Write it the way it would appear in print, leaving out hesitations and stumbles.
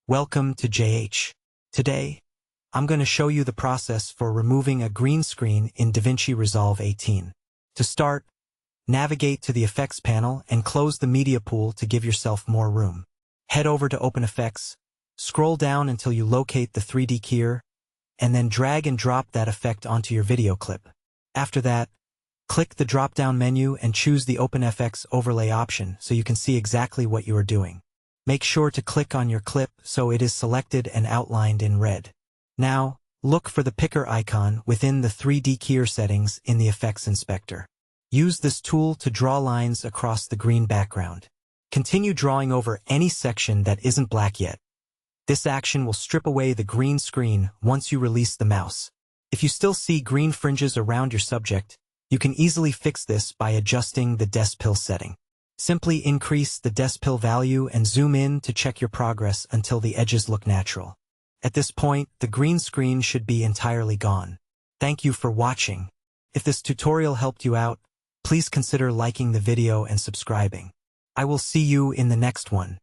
Welcome to JH. Today, I'm going to show you the process for removing a green screen in DaVinci Resolve 18. To start, navigate to the Effects panel and close the Media Pool to give yourself more room. Head over to Open Effects, scroll down until you locate the 3D keyer, and then drag and drop that effect onto your video clip. After that, click the drop-down menu and choose the OpenFX Overlay option so you can see exactly what you are doing. Make sure to click on your clip so it is selected and outlined in red. Now, look for the picker icon within the 3D keyer settings in the Effects Inspector. Use this tool to draw lines across the green background. Continue drawing over any section that isn't black yet. This action will strip away the green screen once you release the mouse. If you still see green fringes around your subject, you can easily fix this by adjusting the Despill setting. Simply increase the Despill value and zoom in to check your progress until the edges look natural. At this point, the green screen should be entirely gone. Thank you for watching. If this tutorial helped you out, please consider liking the video and subscribing. I will see you in the next one.